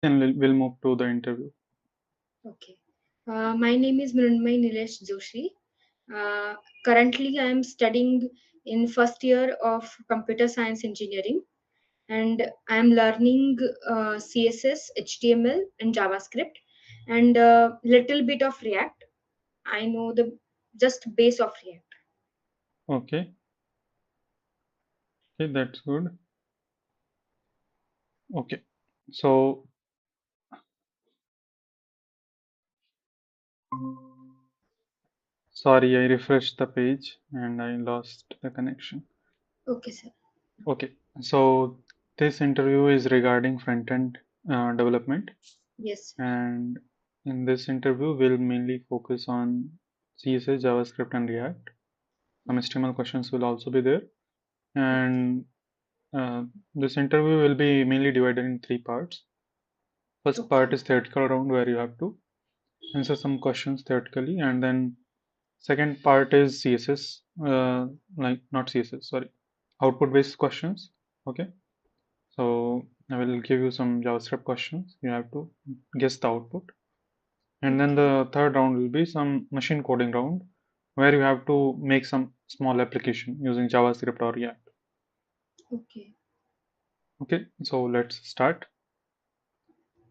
Then we'll move to the interview. Okay. My name is Mrunmay Nilesh Joshi. Uh, Currently, I am studying in first year of computer science engineering, and I am learning CSS, HTML, and JavaScript, and a little bit of React. I know the just base of React. Okay, okay, that's good. Okay, so sorry, I refreshed the page and I lost the connection. Okay, sir. Okay, so this interview is regarding front-end development, Yes, sir. and in this interview, we'll mainly focus on CSS, JavaScript, and React. Some HTML questions will also be there, Okay. and this interview will be mainly divided in three parts. First part Okay. is theoretical round where you have to answer some questions theoretically, and then second part is CSS, like not CSS, sorry, output based questions. Okay, so I will give you some JavaScript questions. You have to guess the output. And then Okay. the third round will be some machine coding round where you have to make some small application using JavaScript or React. Okay. Okay, so let's start.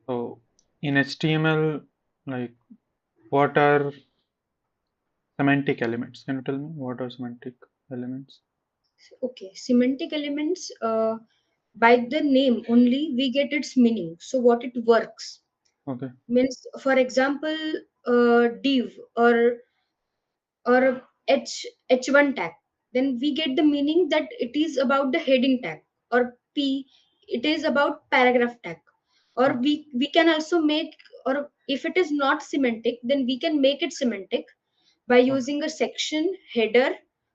So in HTML, like what are semantic elements? Can you tell me what are semantic elements? Okay. Semantic elements. By the name only, we get its meaning. So what it works Okay, means, for example, div or h1 tag, then we get the meaning that it is about the heading tag, or p it is about paragraph tag, or okay, we can also make, or if it is not semantic, then we can make it semantic by okay. using a section, header,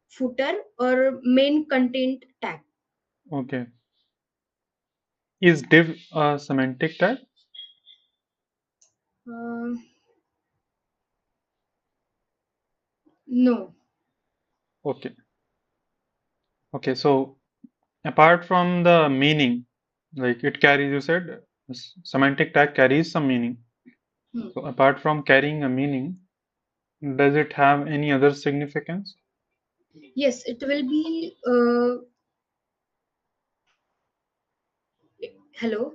footer, or main content tag. Okay. Is div a semantic tag? uh, no. Okay. Okay. So apart from the meaning, like it carries, you said, semantic tag carries some meaning. Hmm. So apart from carrying a meaning, does it have any other significance? Yes, it will be hello.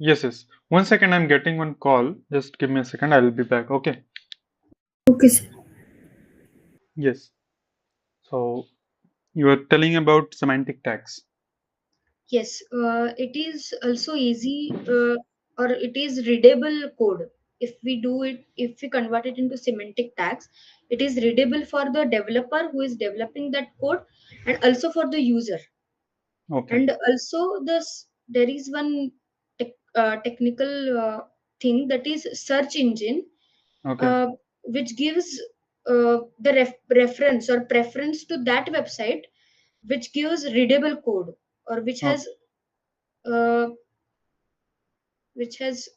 Yes, yes. 1 second, I'm getting one call. Just give me a second. I will be back. Okay. Okay, sir. Yes. So you are telling about semantic tags. Yes, it is also easy, or it is readable code. If we do it, if we convert it into semantic tags, it is readable for the developer who is developing that code, and also for the user. Okay. And also, there is one technical thing, that is search engine, Okay. uh, which gives the reference or preference to that website, which gives readable code, or Okay. uh, which has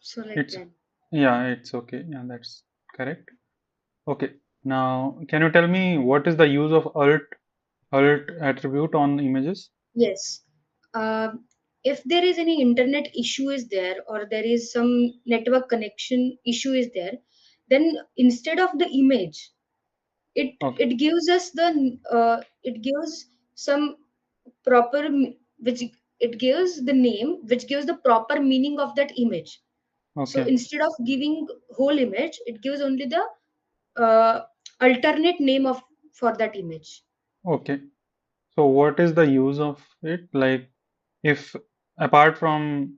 so like It's that. yeah. It's okay. Yeah, that's correct. Okay. Now, can you tell me what is the use of alt attribute on images? Yes. uh, if there is any internet issue is there, or there is some network connection issue is there, then instead of the image, Okay. it gives us the it gives some proper which it gives the name which gives the proper meaning of that image. So Okay. instead of giving whole image, it gives only the uh, alternate name of for that image. Okay. So what is the use of it? Like if apart from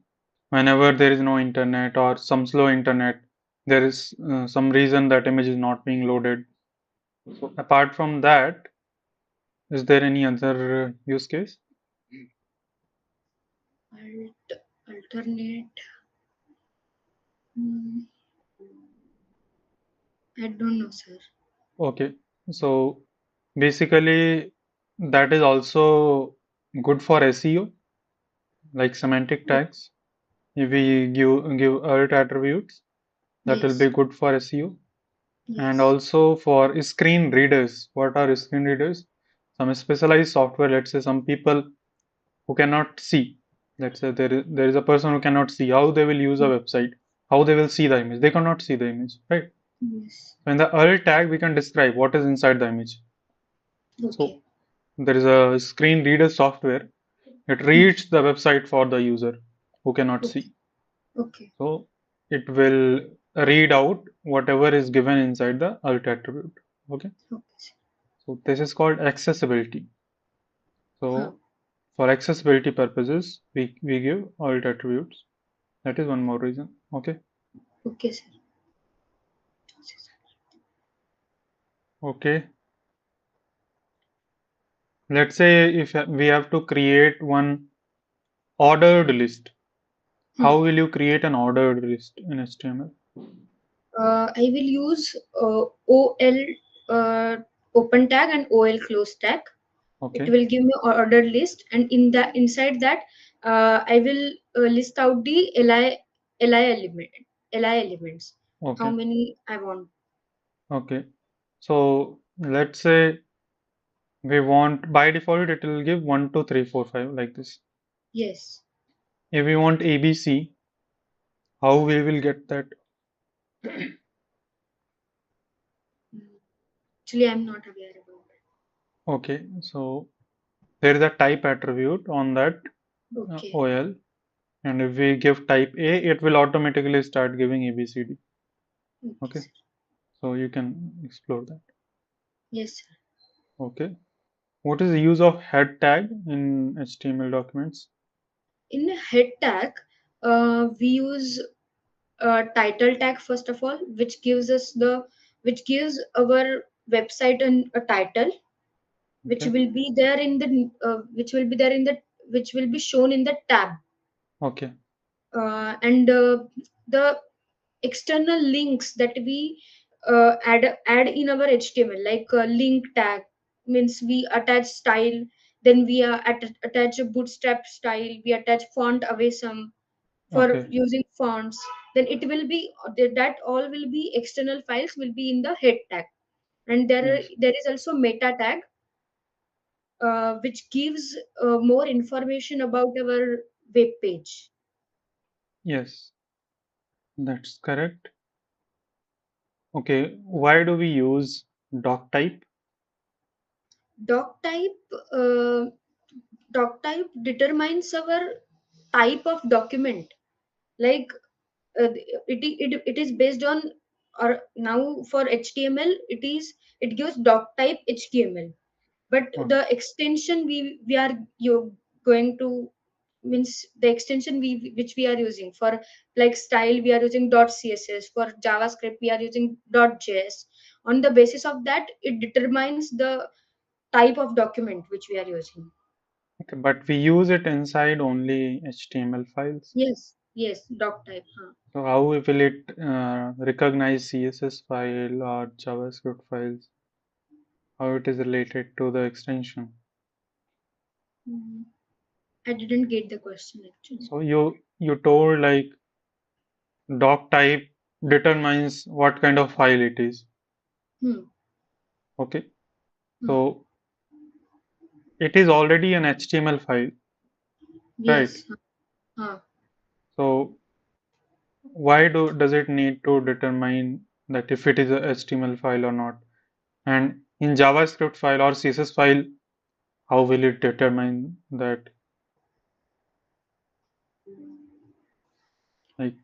whenever there is no internet or some slow internet, there is some reason that image is not being loaded. So apart from that, is there any other use case? Alternate. Hmm, I don't know, sir. Okay. So basically that is also good for SEO, like semantic tags. If we give alt attributes, that will be Yes, good for SEO. And yes, also for screen readers. What are screen readers? Some specialized software, let's say some people who cannot see, Let's say there is a person who cannot see how they will use a website, how they will see the image. They cannot see the image, right? Yes. So in the alt tag, we can describe what is inside the image. So Okay. there is a screen reader software. It Hmm. reads the website for the user who cannot Okay. see. Okay. So it will read out whatever is given inside the alt attribute. Okay. Okay. So this is called accessibility. Huh. So for accessibility purposes, we give alt attributes. That is one more reason. Okay. Okay, sir. Okay. Let's say if we have to create one ordered list. Hmm. How will you create an ordered list in HTML? I will use OL uh, open tag and OL close tag. It Okay. will give me ordered list, and inside that, I will list out the li elements. How Okay. many I want. Okay. So let's say we want by default it will give 1, 2, 3, 4, 5 like this. Yes. If we want ABC, how we will get that? Mm. Actually, I'm not aware about Okay. So there is a type attribute on that it. Okay. OL, and if we give type A, it will automatically start giving ABCD. Okay, Okay. sir. So you can explore that. Yes, sir. Okay. What is the use of head tag in HTML documents? In a head tag, we use title tag first of all, which gives our website a title, which Okay. will be there in the which will be shown in the tab, Okay. and the external links that we add in our HTML, like link tag means we attach style, then we attach a bootstrap style, we attach font away some for Okay. using fonts, then it will be that all will be external files will be in the head tag. And Yes. there is also meta tag, which gives more information about our web page. Yes. That's correct. Okay. Why do we use doc type? Doctype uh, doctype determines our type of document, like it is based on, or now for HTML it gives doctype HTML, but Okay. the extension we are you going to means the extension which we are using for, like style we are using .css, for JavaScript we are using .js. On the basis of that, it determines the type of document which we are using. Okay. But we use it inside only HTML files. Yes, doctype. Huh. So how will it recognize CSS file or JavaScript files? How it is related to the extension? Mm, I didn't get the question actually. So you told like doc type determines what kind of file it is. Hmm. Okay. Hmm. So it is already an HTML file, right? Yes. Huh. So why does it need to determine that if it is a HTML file or not? And in JavaScript file or CSS file, how will it determine that? Like,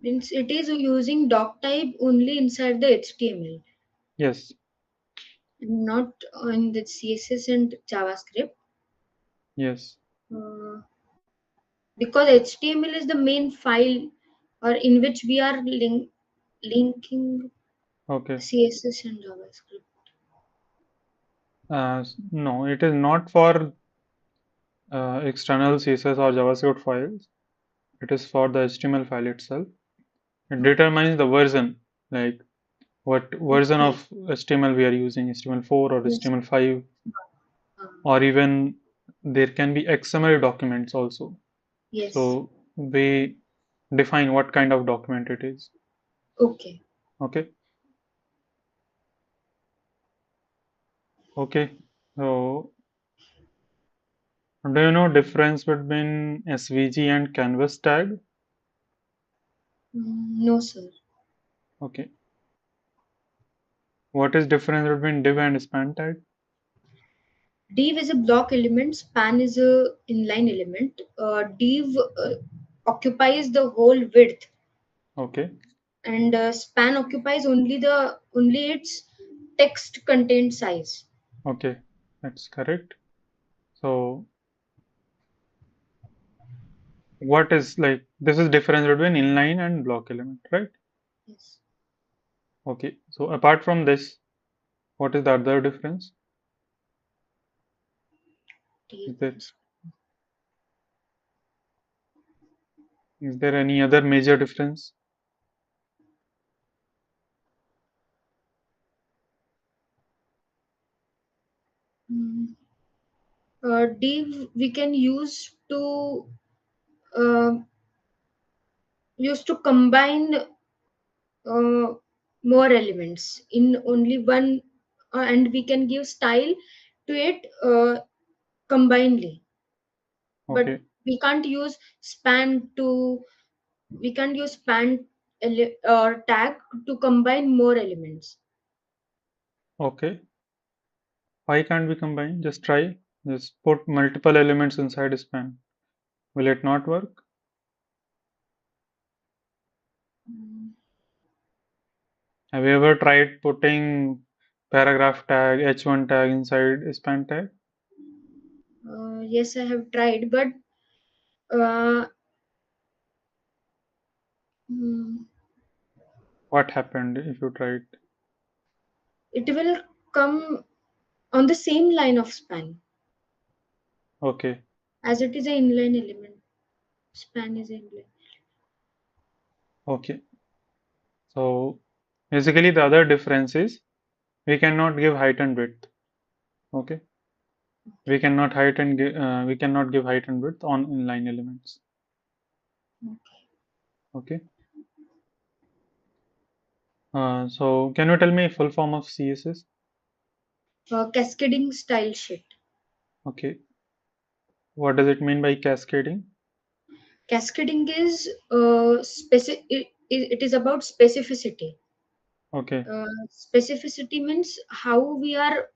Means it is using doctype only inside the HTML, yes, not on the CSS and JavaScript. yes, Uh, because HTML is the main file, or in which we are linking okay. CSS and JavaScript. No, it is not for external CSS or JavaScript files. It is for the HTML file itself. It Okay. determines the version, like what version Okay. of HTML we are using, HTML4 or Yes. HTML5, Uh, or even there can be XML documents also. yes. So we define what kind of document it is. Okay. Okay. Okay. So Do you know difference between SVG and canvas tag? No, sir. Okay. What is difference between div and span tag? Div is a block element, span is a inline element. Div occupies the whole width, Okay. and span occupies only its text content size. Okay. That's correct. So what is like this is difference between inline and block element, right? Yes. Okay. So apart from this, what is the other difference? Div Is there and is there any other major difference? span. Div we can uh, use to combine uh, more elements in only one, and we can give style to it combinedly, but Okay. we can't use span to we can't use or tag to combine more elements. Okay. Why can't we combine? Just try. Just put multiple elements inside a span. Will it not work? Mm, Have you ever tried putting paragraph tag, H1 tag inside a span tag? yes, I have tried, but uh, mm, What happened if you tried? it will come on the same line of span Okay. as it is an inline element. Span is inline. Okay. So basically the other difference is we cannot give height and width. Okay. We cannot give height and width on inline elements. Okay. So can you tell me full form of CSS? Cascading style sheet. Okay. What does it mean by cascading? Cascading is it is about specificity. Okay. Specificity means how we are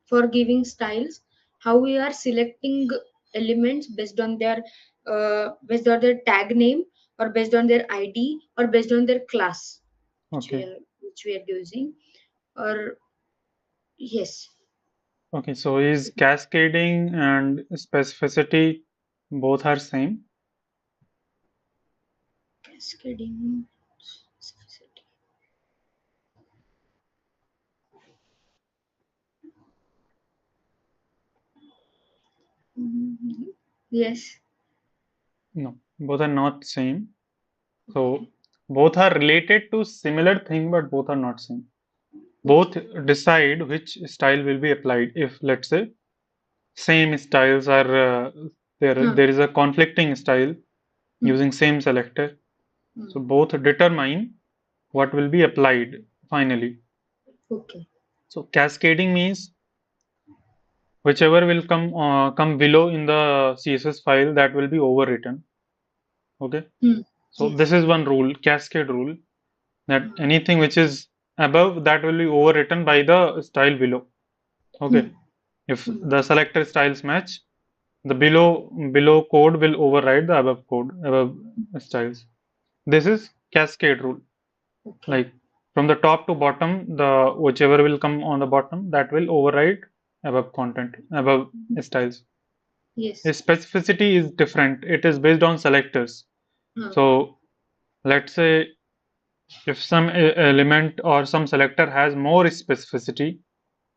for giving styles, how we are selecting elements based on their tag name, or based on their ID, or based on their class Okay. which we are using, or yes. Okay. So is cascading and specificity both are same? Cascading specificity. Mhm. Yes. No, both are not same. So Okay. both are related to similar thing, but both are not same. Both Okay. decide which style will be applied. If let's say same styles are Huh. there is a conflicting style Hmm. using same selector. Hmm. So both determine what will be applied finally. Okay. So cascading means whichever will come below in the CSS file that will be overwritten. Okay. Hmm. So this Yes. is one rule, cascade rule, that Hmm. anything which is above that will be overwritten by the style below. Hmm. Okay. If Hmm. the selector styles match, the below code will override the above styles. This is cascade rule. Okay. Like from the top to bottom, the whichever will come on the bottom that will override above content, above styles. Yes. Its specificity is different. It is based on selectors. Huh. So let's say if some element or some selector has more specificity,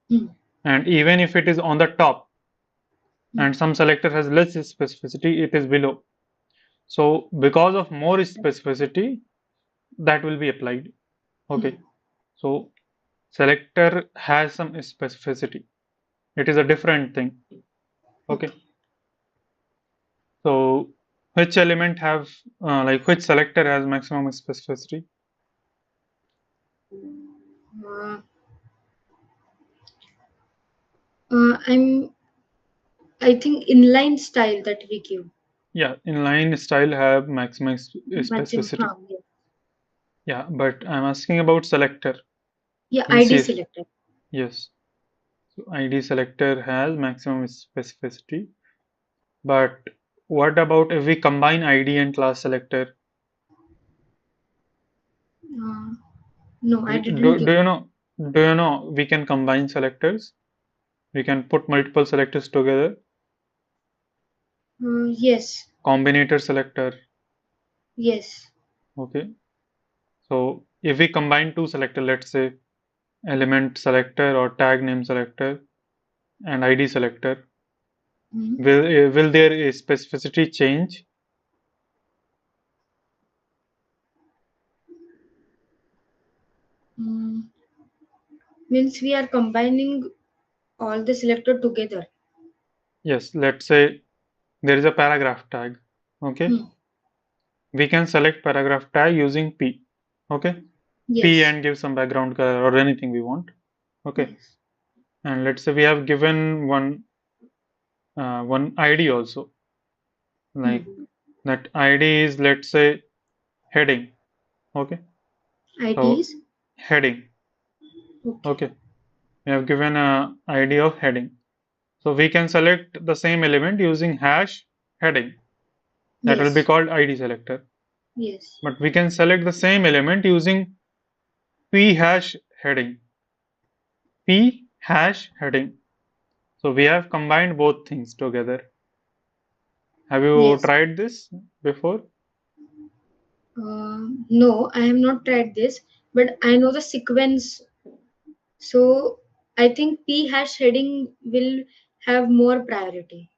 Hmm. and even if it is on the top, Hmm. and some selector has less specificity, it is below. So because of more specificity, that will be applied. Hmm. Okay. So selector has some specificity. It is a different thing. Okay. Okay. So which element have like which selector has maximum specificity? Uh, I'm I think inline style that we give. Yeah, inline style have maximum Maximum. specificity. Yeah. Yeah, but I'm asking about selector Yeah, in ID CS. selector. Yes. So ID selector has maximum specificity. But what about if we combine ID and class selector? Uh, no, I Do, didn't do use. you know we can combine selectors? We can put multiple selectors together. Yes. Combinator selector. Yes. Okay. So if we combine two selector, let's say element selector or tag name selector and ID selector, Mm. will there a specificity change? Mm. Means we are combining all the selector together. Yes, let's say there is a paragraph tag. Okay. Hmm. We can select paragraph tag using P. Okay. P Yes. and give some background color or anything we want. Okay. Yes. And let's say we have given one ID also. Like Hmm. that ID is, let's say, heading. Okay. So IDs. heading. Okay. Okay. We have given a ID of heading. So we can select the same element using hash heading. That will be Yes. called ID selector. Yes. But we can select the same element using p hash heading. P hash heading. So we have combined both things together. Have you Yes. tried this before? No, I have not tried this, but I know the sequence. So I think P hash heading will have more priority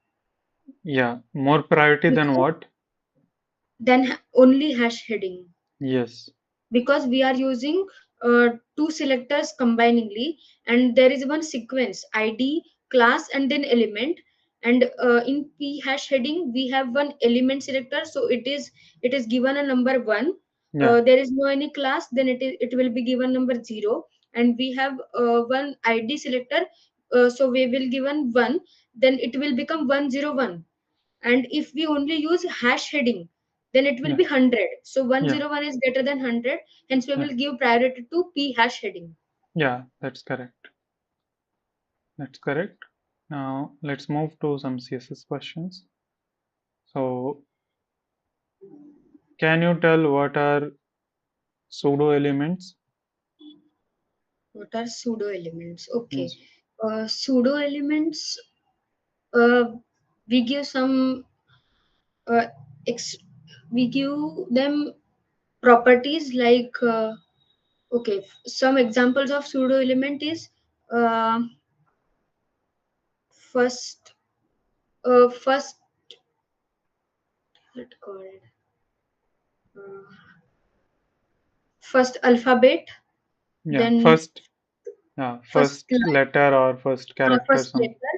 Yeah, more priority than because what? than only hash heading. Yes. Because we are using two selectors combiningly, and there is one sequence id class and then element, and in p hash heading we have one element selector, so it is given a number 1. Yeah, There is no any class, then it will be given number 0, and we have one id selector, so we will given 1, then it will become 101. And if we only use hash heading, then it will yeah, be 100. So yeah, 101 is greater than 100, hence we yeah, will give priority to p hash heading. yeah, that's correct. That's correct. Now let's move to some CSS questions. So can you tell what are pseudo elements? What are pseudo elements? Okay. Yes. Pseudo elements, uh, we give some uh, ex- we give them properties like okay, some examples of pseudo element is uh, first first what called uh, first alphabet, Yeah, then first, yeah, first first letter or first character, first some. letter,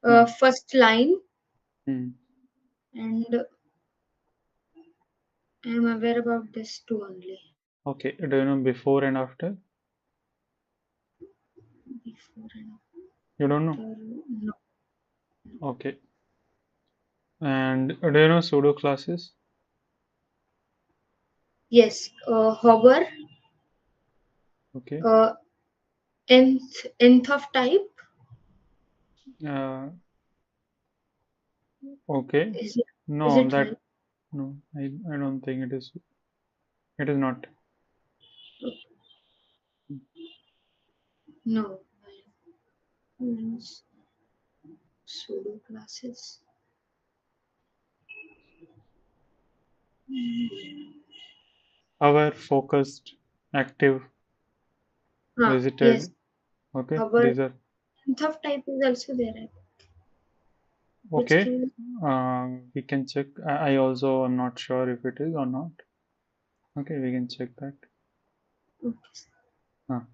Hmm. first line, Hmm. and I am aware about this too only. Okay, do you know before and after? Before and You don't know? after, no. Okay. And do you know pseudo classes? Yes, hover, Okay. uh, nth of type. Uh, okay. Is it is No, it right? that no, I don't think it is. It is not. No. Means pseudo classes. Aware, focused, active, Ah, yes, visited. Okay, hover. these are Nth of type is also there, right? Which okay. case, We can check. I also am not sure if it is or not. Okay, we can check that. okay. Ah,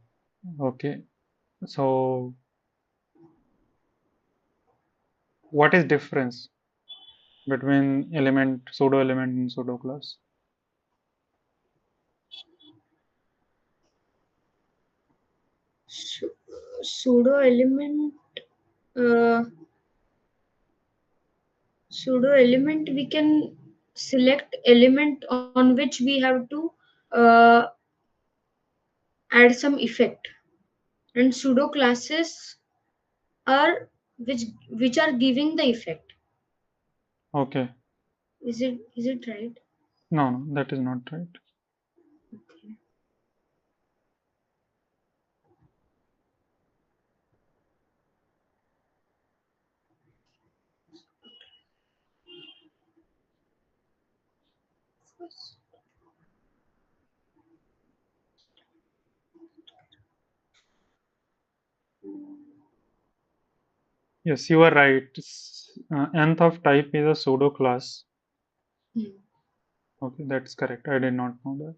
okay. So, what is difference between element, pseudo element, and pseudo class? Pseudo element. Uh, Pseudo element, we can select element on which we have to uh, add some effect, and pseudo classes are which are giving the effect. Okay. Is it right? No, no, that is not right. Okay. Yes, you are right. Nth of type is a pseudo class. Hmm. Okay, that's correct. I did not know that.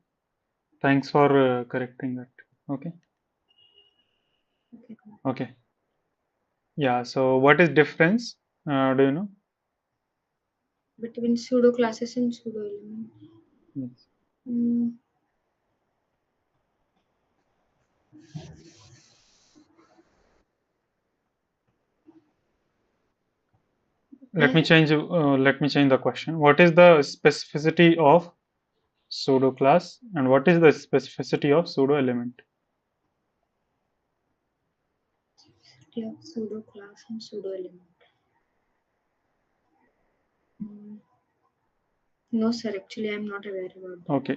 Thanks for correcting that. Okay. Okay. Okay. Yeah. So what is difference? Do you know? Between pseudo classes and pseudo element. Yes. Hmm. Let me change. Let me change the question. What is the specificity of pseudo class, and what is the specificity of pseudo element? Of pseudo class and pseudo element. Hmm. No, sir. Actually, I'm not aware about that. Okay.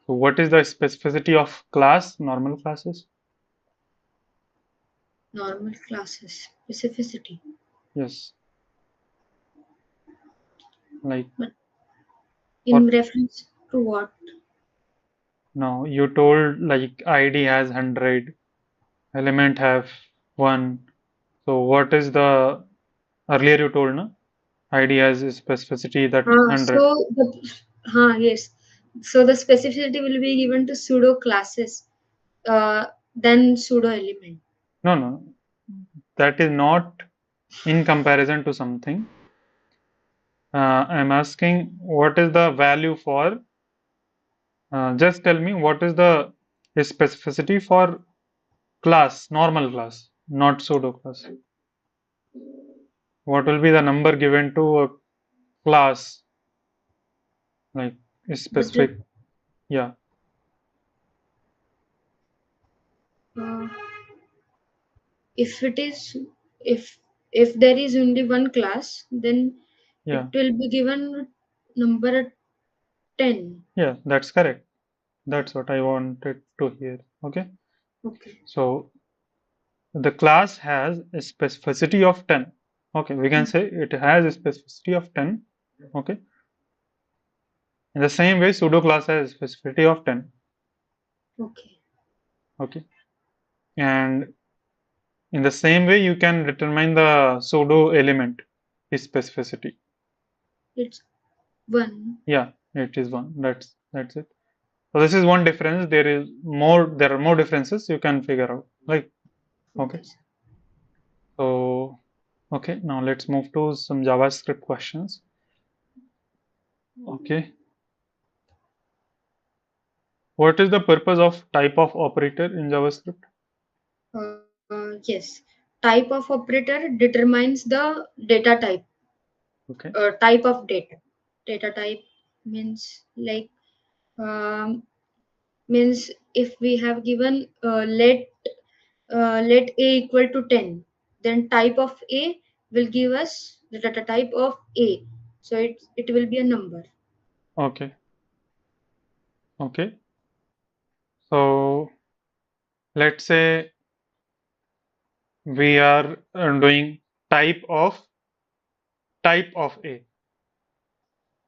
So what is the specificity of class? Normal classes. Normal classes specificity. Yes. Like But what? in reference to what? No, you told like ID has 100, element have 1. So what is the earlier you told, no? ID has a specificity that So 100. yes. So the specificity will be given to pseudo classes, then pseudo element. No, no, that is not in comparison to something. I'm asking what is the value for, just tell me what is the specificity for class, normal class, not pseudo class. What will be the number given to a class, like a But the, specific, yeah, uh, if it is if if there is only one class, then it yeah, will be given number 10. yeah, that's correct. That's what I wanted to hear. Okay. Okay. So the class has a specificity of 10. Okay, we can say it has a specificity of 10. Okay. In the same way, pseudo class has a specificity of 10. Okay. Okay. And in the same way, you can determine the pseudo element specificity. It's 1. Yeah, it is one. That's it. So this is one difference. There are more differences you can figure out. Like, okay. Okay, sir. So okay, now let's move to some JavaScript questions. Okay. What is the purpose of type of operator in JavaScript? Yes. Type of operator determines the data type, Okay. type of data. Data type means like, um, means if we have given let a equal to 10, then type of a will give us the data type of a. So it will be a number. Okay. Okay. So let's say we are doing type of A,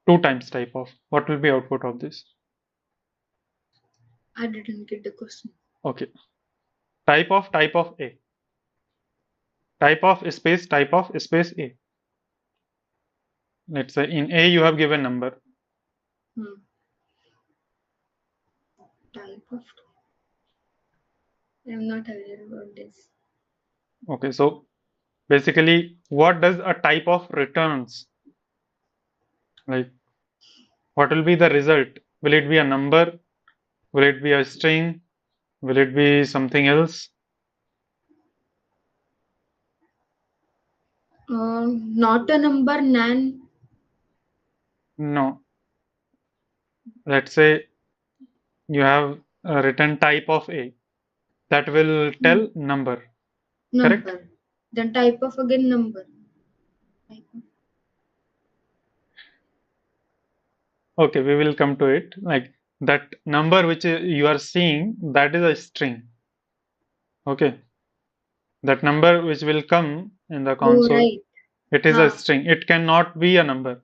two times type of. What will be output of this? I didn't get the question. Okay. Type of A. Type of space A. Let's say in A you have given number. Hmm. Type of, I'm not aware about this. Okay. So basically, what does a type of returns? Like, what will be the result? Will it be a number? Will it be a string? Will it be something else? Not a number, nan. No. Let's say you have a written type of A that will Hmm. tell number, correct? Number. Then type of again number. Type of. Okay, we will come to it. Like that number which you are seeing, that is a string. Okay, that number which will come in the Oh, console, right. it is a Ah, string. It cannot be a number,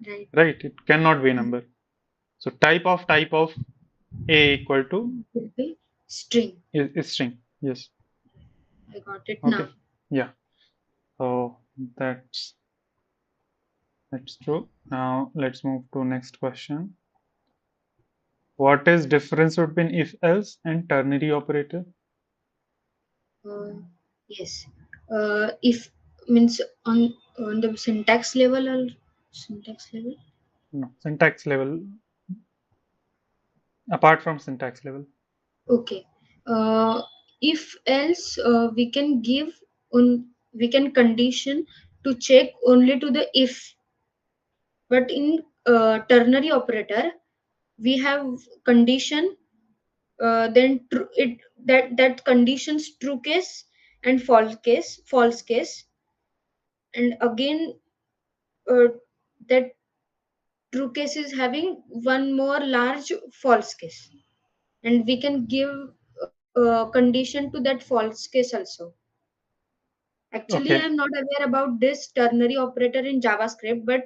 right. right? It cannot be a Hmm. number. So type of A equal to Could be string. is string. Yes. I got it Okay. now. Yeah. So that's true. Now let's move to next question. What is difference between if else and ternary operator? Uh, yes. If means on the syntax level or syntax level. No, syntax level. Apart from syntax level. Okay. If else we can give on we can condition to check only to the if, but in ternary operator we have condition, then true it that conditions true case and false case, and again uh, that true case is having one more large false case, and we can give condition to that false case also. Actually, I'm Okay. not aware about this ternary operator in JavaScript, but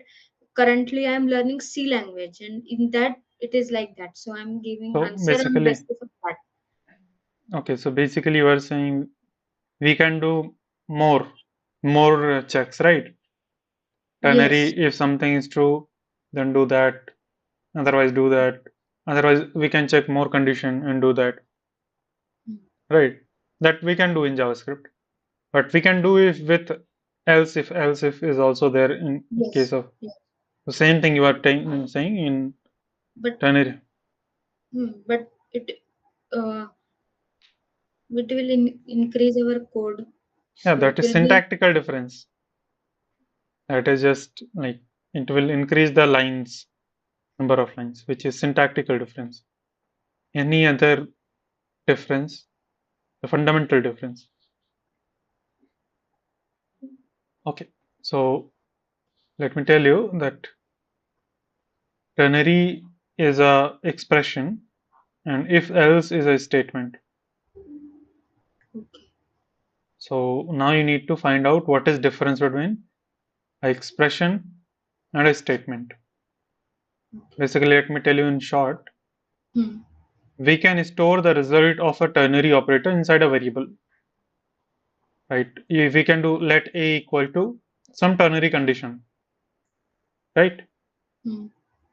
currently I'm learning C language, and in that it is like that. So I'm giving So answer on the basically, basis of that. okay. So basically, you are saying we can do more, more checks, right? Yes. Ternary, if something is true, then do that. Otherwise, do that. Otherwise, we can check more condition and do that, Mm. right? That we can do in JavaScript. But we can do it with else if is also there in case Yes. of Yes. the same thing you are saying in But ternary. but uh, it will increase our code, Yeah, so it that is will be syntactical difference. That is just like it will increase the lines, number of lines, which is syntactical difference. Any other difference, the fundamental difference. Okay, so let me tell you that ternary is a expression and if else is a statement. okay. So now you need to find out what is difference between an expression and a statement. Okay. Basically, let me tell you in short, Hmm. we can store the result of a ternary operator inside a variable, right? If we can do let a equal to some ternary condition, right? Hmm.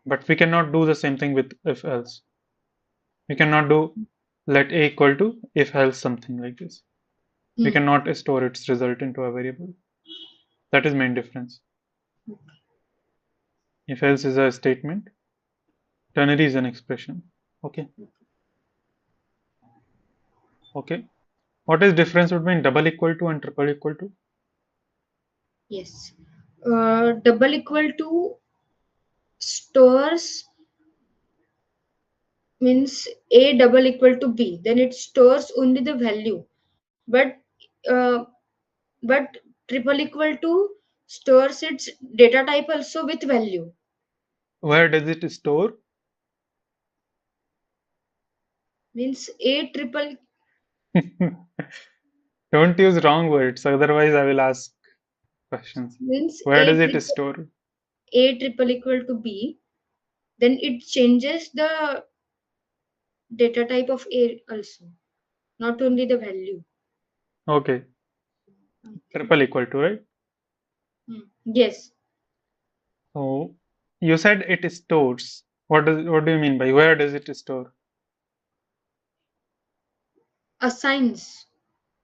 But we cannot do the same thing with if else. We cannot do let a equal to if else something like this. We Hmm. cannot store its result into a variable. That is main difference. If else is a statement, ternary is an expression. Okay. Okay. What is difference between double equal to and triple equal to? Yes. Double equal to stores means a double equal to b. Then it stores only the value. But uh, but triple equal to stores its data type also with value. Where does it store? Means a triple Don't use wrong words, otherwise I will ask questions. means Where does it store? a triple equal to b. Then it changes the data type of a also, not only the value. Okay, Okay. triple equal to, right? Yes. So you said it stores. What do you mean by where does it store? Assigns,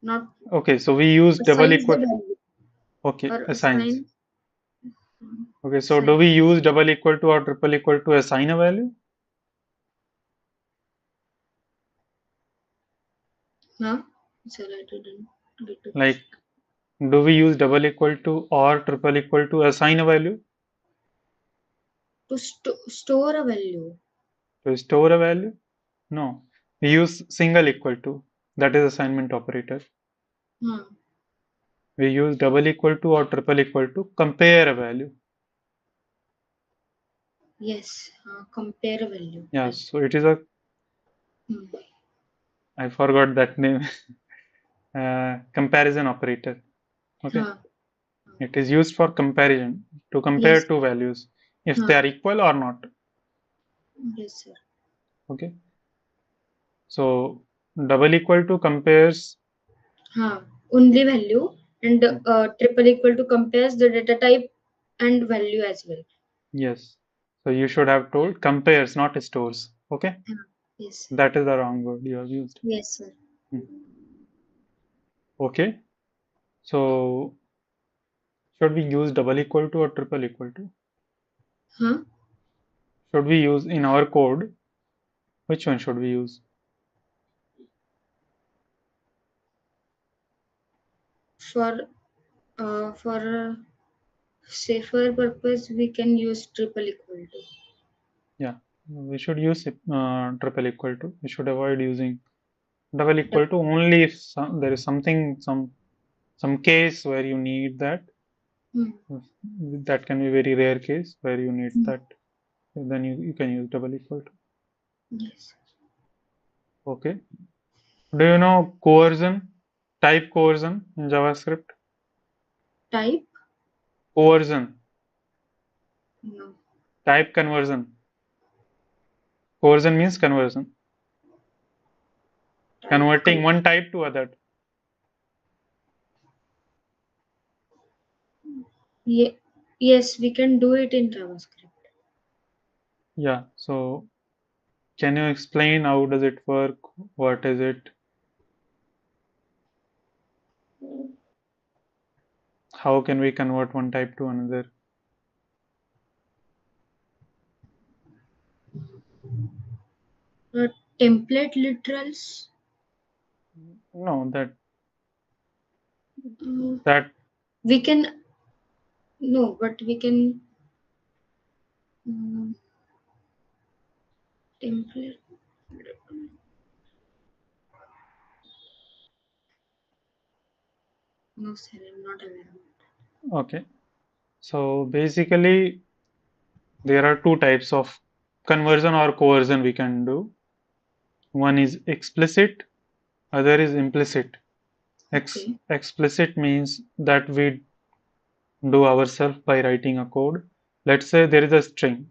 not Okay, so we use double assigns the equal. value Okay, or assigns. Okay, so do assign. we use double equal to or triple equal to assign a value? Huh? Sorry, I didn't get the Like, question. do we use double equal to or triple equal to assign a value? To store a value. To store a value? No. We use single equal to. That is assignment operator. Huh. We use double equal to or triple equal to compare a value. Yes. Compare a value. Yeah, Right. so it is a, Hmm. I forgot that name, comparison operator. Okay. Huh. It is used for comparison, to compare Yes. two values if they Huh. are equal or not. Yes, sir. Okay. So double equal to compares, Only value, and triple equal to compares the data type and value as well. yes. So you should have told compares, not stores. Okay. Huh. Yes. That is the wrong word you have used. Yes, sir. Hmm. Okay. So should we use double equal to or triple equal to? Huh? Should we use in our code? Which one should we use? For safer purpose, we can use triple equal to. Yeah, we should use triple equal to. We should avoid using double equal Dou- to only if there is something, some case where you need that. Hmm. That can be very rare case where you need Hmm. that. Then you can use double equal to. Yes. Okay. Do you know coercion? Type coercion in JavaScript? Type? Coercion. No. Type conversion. Coercion means conversion. Type. Converting one type to other. Ye- yes, we can do it in JavaScript. Yeah. So can you explain how does it work? What is it? How can we convert one type to another? Uh, Template literals. No, Uh, that we can no, but we can um, template. No, sir, I'm not aware of it. okay. So basically there are two types of conversion or coercion we can do. One is explicit, other is implicit. Okay. Explicit means that we do ourselves by writing a code. Let's say there is a string,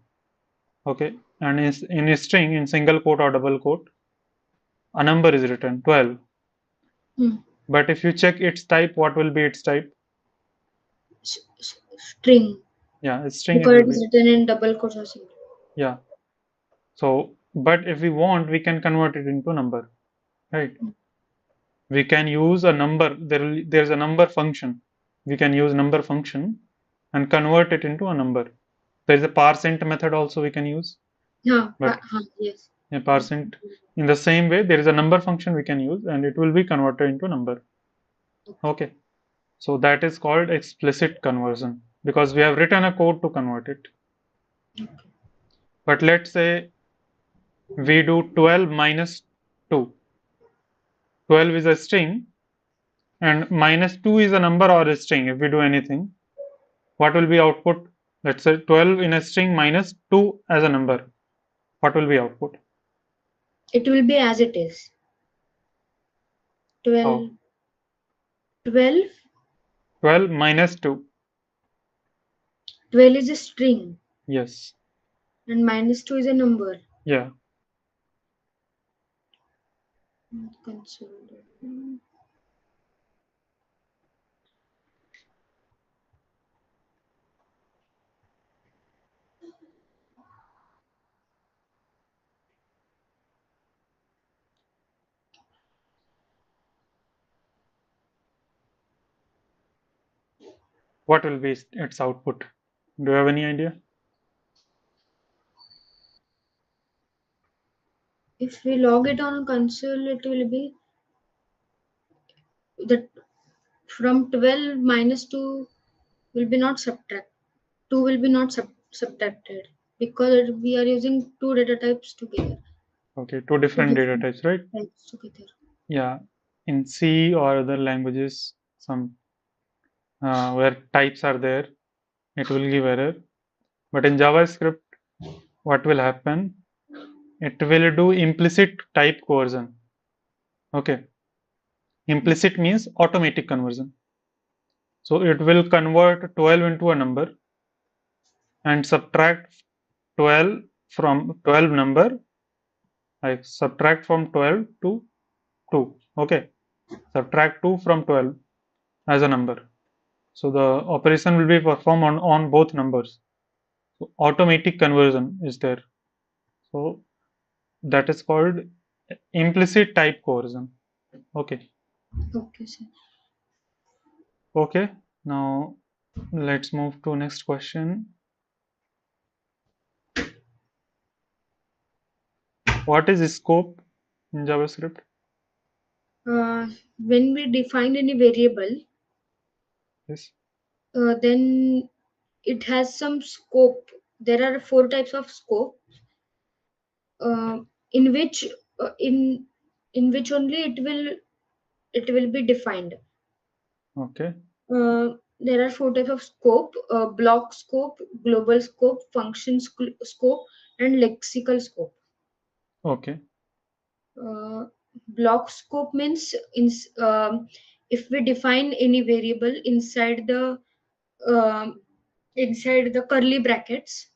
okay, and in a string, in single quote or double quote, a number is written 12. Hmm. But if you check its type, what will be its type? String. Yeah, its string it Because will it is be. written in double quotes or single. Yeah. So, but if we want, we can convert it into number, right? We can use a number. There's a number function. We can use number function and convert it into a number. There is a parseInt method also we can use, but Yes. a parseInt in the same way there is a number function we can use and it will be converted into number. Okay. Okay, so that is called explicit conversion because we have written a code to convert it. Okay. But let's say we do 12 minus 2. 12 is a string and minus 2 is a number or a string. If we do anything, what will be output? Let's say 12 in a string minus 2 as a number. What will be output? It will be as it is. 12. How? 12. 12 minus 2. 12 is a string Yes. and minus 2 is a number. Yeah. Console. What will be its output? Do you have any idea? If we log it on console, it will be that from 12 minus 2 will be not subtract. 2 will be not subtracted. because we are using two data types together, Okay, two two different data different types, right? types together. Yeah, in C or other languages, some where types are there, it will give error. But in JavaScript, what will happen? It will do implicit type coercion. Okay, implicit means automatic conversion. So it will convert 12 into a number and subtract 12 from 12 number, like subtract from 12 to 2. Okay, subtract 2 from 12 as a number. So the operation will be performed on both numbers. So automatic conversion is there. So that is called implicit type coercion. Okay. Okay, sir. Okay. Now let's move to next question. What is scope in JavaScript? When we define any variable, Yes. then it has some scope. There are four types of scope, uh, in which uh, in in which only it will be defined. Okay. There are four types of scope: block scope, global scope, function scope, and lexical scope. Okay. Uh, Block scope means if we define any variable um inside the curly brackets,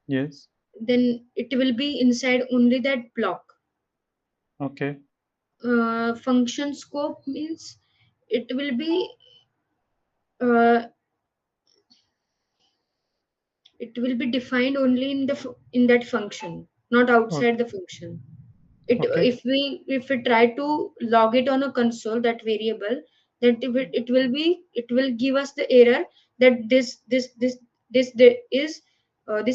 Yes. then it will be inside only that block. Okay. Function scope means it will be uh, it will be defined only in that function, not Okay. outside the function. It Okay. if we try to log it on a console, that variable, that it will give us the error that this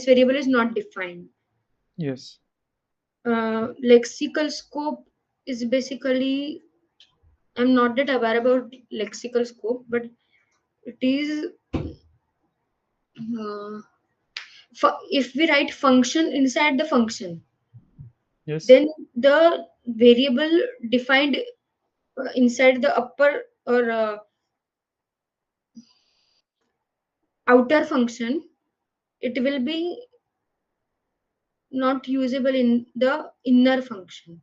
variable is not defined. Yes. Lexical scope is basically, I'm not that aware about lexical scope, but it is uh, if we write function inside the function, Yes. then the variable defined inside the upper or outer function, it will be not usable in the inner function.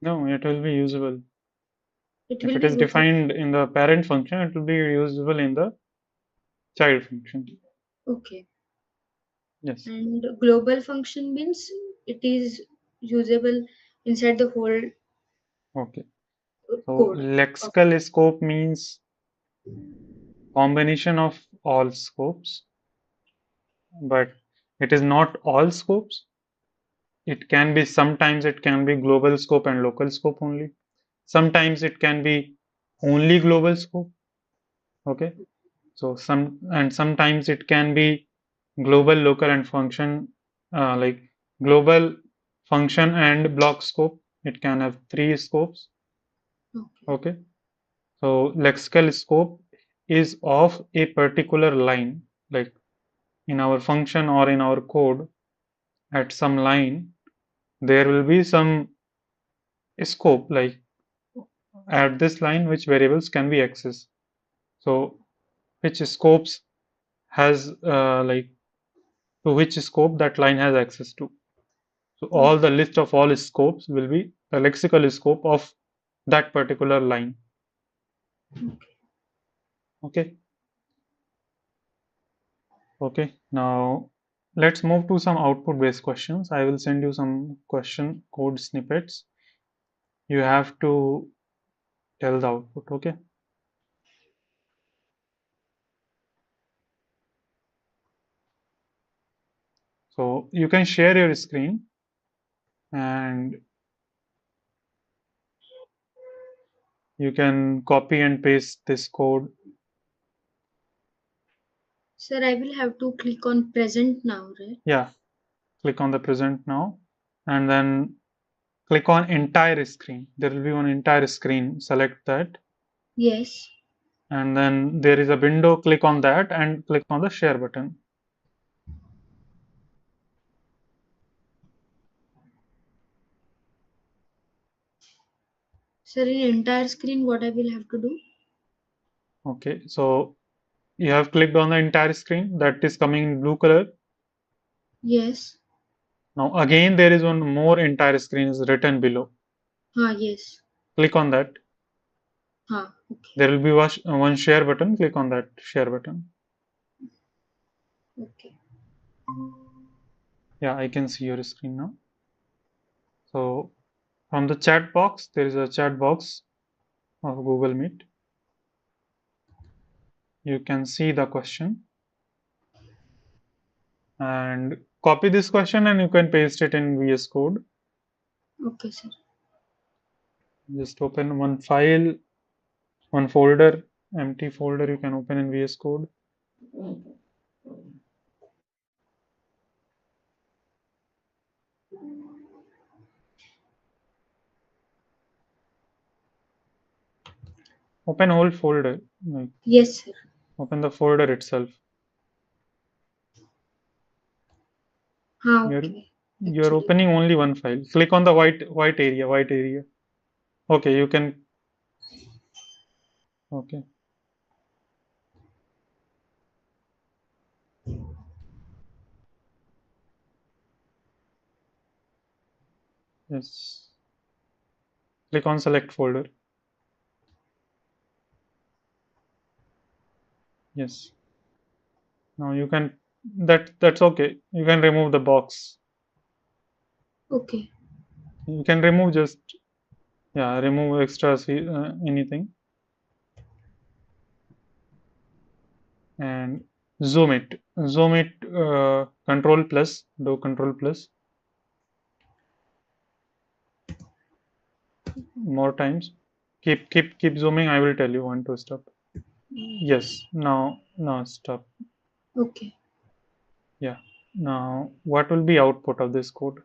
No, it will be usable. It If will it be is usable. defined in the parent function, it will be usable in the child function. Okay. Yes. And global function means it is usable inside the whole Okay. So code. Of, lexical scope means combination of all scopes, but it is not all scopes. It can be sometimes it can be global scope and local scope only. Sometimes it can be only global scope. Okay. So sometimes it can be global, local, and function, like global, function, and block scope. It can have three scopes. okay. Okay. So lexical scope is of a particular line, like in our function or in our code, at some line, there will be some scope, like at this line, which variables can be accessed. So which scopes has like to which scope that line has access to. So all the Okay. list of all scopes will be the lexical scope of that particular line. Okay. Okay. Now let's move to some output based questions. I will send you some question code snippets. You have to tell the output. Okay. So you can share your screen and you can copy and paste this code. Sir, I will have to click on present now, right? Yeah. Click on the present now and then click on entire screen. There will be one entire screen. Select that Yes. and then there is a window. Click on that and click on the share button. Sir, in entire screen, what I will have to do? Okay, so you have clicked on the entire screen that is coming in blue color. Yes. Now again there is one more entire screen is written below. Yes. Click on that. Okay. There will be one share button. Click on that share button. Okay. Yeah, I can see your screen now. So from the chat box, there is a chat box of Google Meet. You can see the question and copy this question and you can paste it in VS Code. Okay, sir. Just open one file, one folder, empty folder you can open in VS Code. Open whole folder, like Yes, sir. open the folder itself. You're Okay. you're Actually. opening only one file. Click on the white area, white area. Okay, you can. Okay, yes. Click on select folder. Yes. Now you can. That's okay. You can remove the box. Okay. You can remove just, yeah, remove extra anything and zoom it. Zoom it. Control plus. Do control plus more times. Keep zooming. I will tell you when to stop. Yes. Now stop. Okay. Yeah. Now what will be output of this code?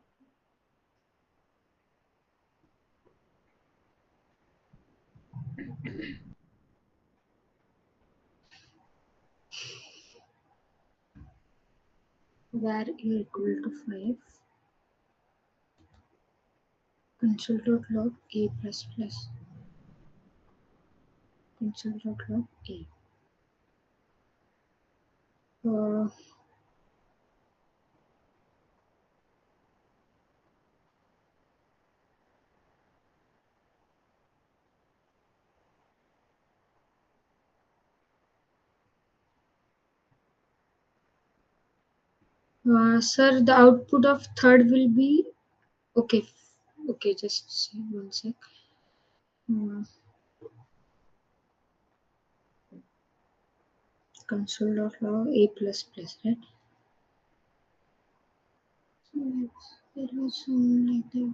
Where a equal to 5, console.log a plus plus console.log a. Uh, Sir, the output of third will be okay. Okay, just one sec. Uh, console.log a plus plus, right? So it was something like that.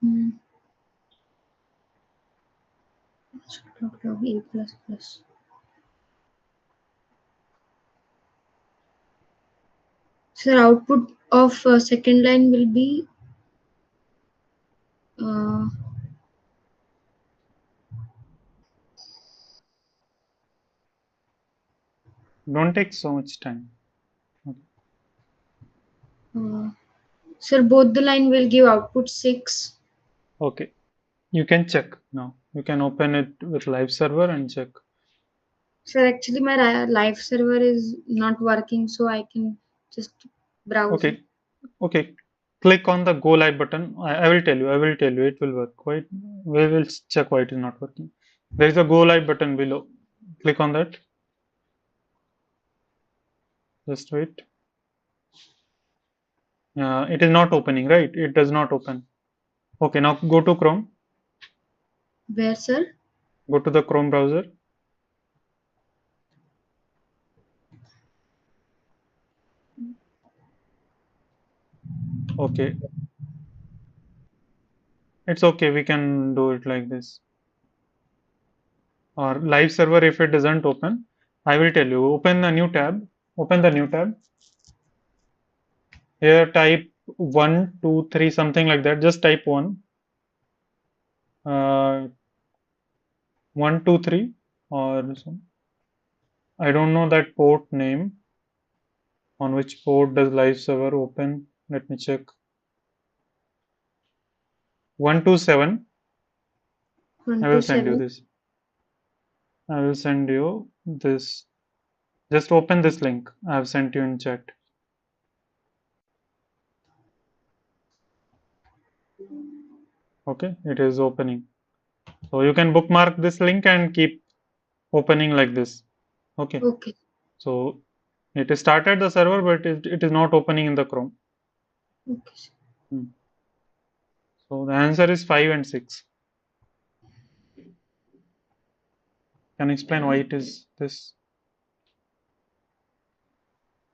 Hmm. Console.log a plus plus. So output of second line will be uh, Don't take so much time. uh, sir, both the line will give output 6. Okay. You can check now. You can open it with live server and check. Sir, actually my live server is not working, so I can just browse it. Okay. Okay. Click on the go live button. I will tell you. I will tell you. It will work. Wait. We will check why it is not working. There is a go live button below. Click on that. Just wait. It is not opening, right? It does not open. Okay. Now go to Chrome. Where, sir? Go to the Chrome browser. Okay. It's okay. We can do it like this. Or live server if it doesn't open. I will tell you. Open the new tab. Open the new tab. Here type 1, 2, 3, something like that. Just type 1. 1, 2, 3, or some. I don't know that port name. On which port does live server open? Let me check. 127. I will send you 127. this. I will send you this. Just open this link. I have sent you in chat. Okay, it is opening. So you can bookmark this link and keep opening like this. Okay. Okay. So it is started the server, but it is not opening in the Chrome. Okay. Hmm. So the answer is 5 and 6. Can you explain why it is this?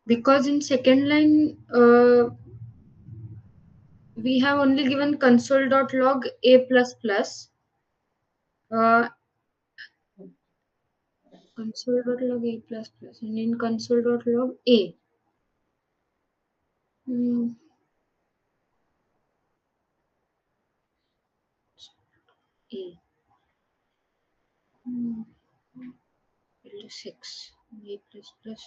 Because in second line, we have only given console.log a plus plus. Console.log a plus plus, and in console.log a. Mm, a. Mm, 6 a plus plus.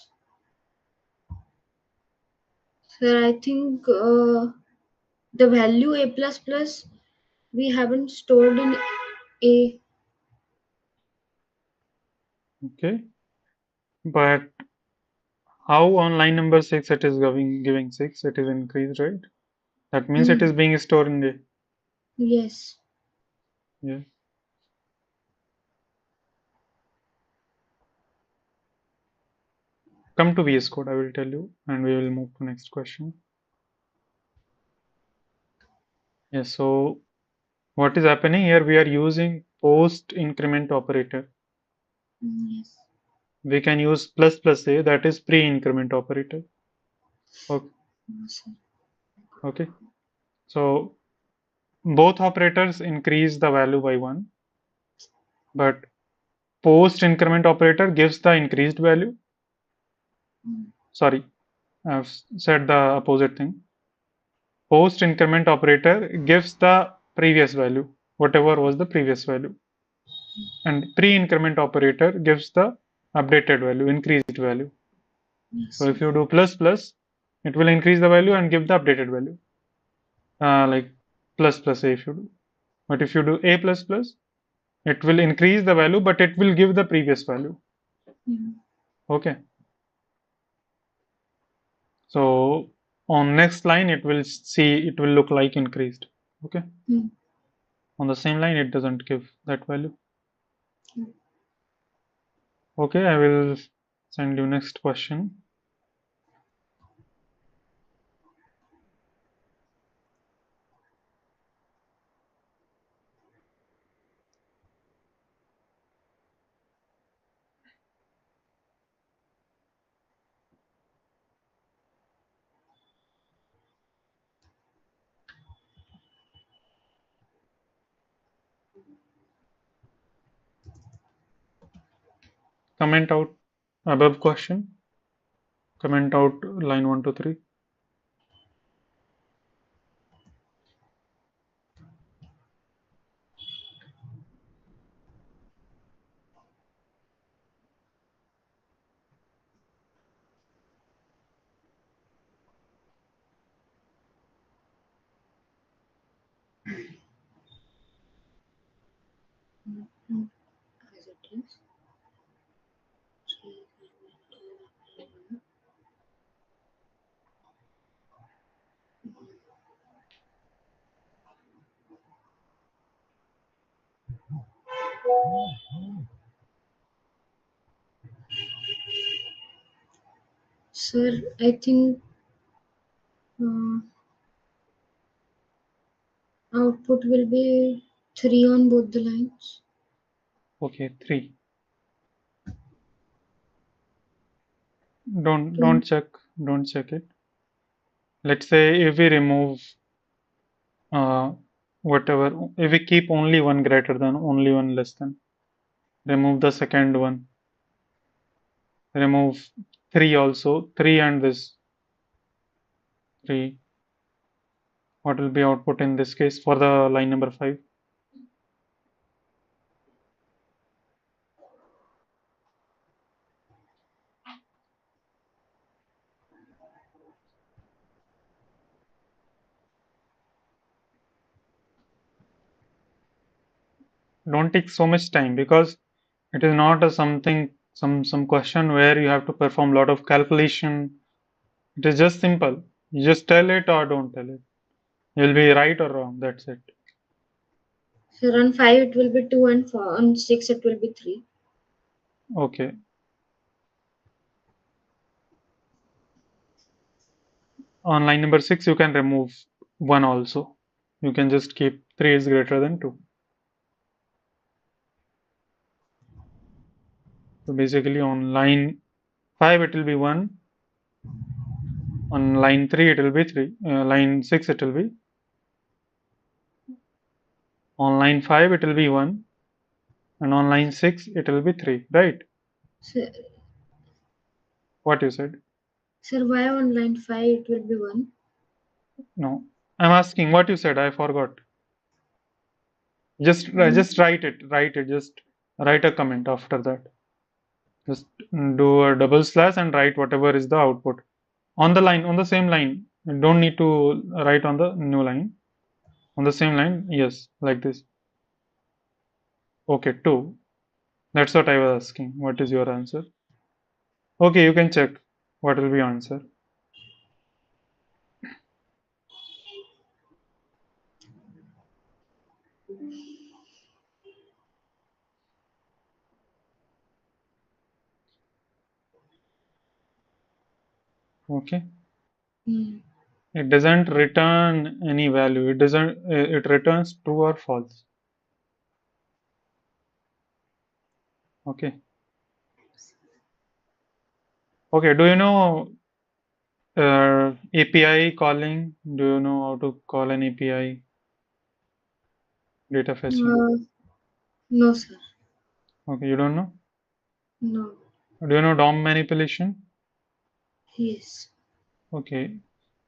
Sir, I think the value a plus plus we haven't stored in a. Okay. But how on line number 6 it is giving 6? It is increased, right? That means it Mm, is being stored in A. yes. Yeah. Come to VS Code, I will tell you, and we will move to next question. Yes, so what is happening here? We are using post increment operator. Yes. We can use plus plus A, that is pre increment operator. Okay. Yes, sir. Okay. So both operators increase the value by 1, but post increment operator gives the increased value. Mm, Sorry, I've said the opposite thing. Post increment operator gives the previous value, whatever was the previous value, and pre increment operator gives the updated value, increased value. yes, So sir. if you do plus plus, it will increase the value and give the updated value, like plus plus A if you do. But if you do A plus plus, it will increase the value, but it will give the previous value. Mm, Okay. So on next line, it will look like increased. Okay. mm, On the same line, it doesn't give that value. mm. Okay, I will send you next question. Comment out above question. Comment out line 1 to 3. Mm. As it is. Sir, I think uh, output will be 3 on both the lines. Okay, 3. Don't Two. don't check don't check it. Let's say if we remove uh, whatever, if we keep only one greater than, only one less than, remove the second one, remove 3 also, 3 and this, 3. What will be output in this case for the line number 5? Don't take so much time because it is not a something some question where you have to perform a lot of calculation. It is just simple. You just tell it or don't tell it. You'll be right or wrong. That's it. So on 5 it will be 2 and on 6 it will be 3. Okay. On line number 6, you can remove 1 also. You can just keep 3 is greater than 2. So basically on line 5 it will be 1. On line 3 it will be 3. Line 6 it will be. On line 5 it will be 1. And on line 6 it will be 3. Right? So, What you said? sir, why on line 5 it will be 1? No. I'm asking what you said. I forgot. Just write it. Write it. Just write a comment after that. Just do a double slash and write whatever is the output. On the line, on the same line. You don't need to write on the new line. On the same line, yes, like this. Okay, 2. That's what I was asking. What is your answer? Okay, you can check what will be answer. Okay. Hmm. It doesn't return any value. It returns true or false. Okay. Okay, do you know API calling? Do you know how to call an API? Data fetching. No, sir. Okay, you don't know? No. Do you know DOM manipulation? Yes. Okay.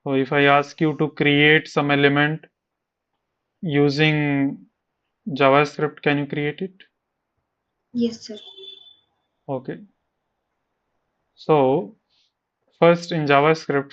So if I ask you to create some element using JavaScript, can you create it? Yes, sir. Okay. So first in JavaScript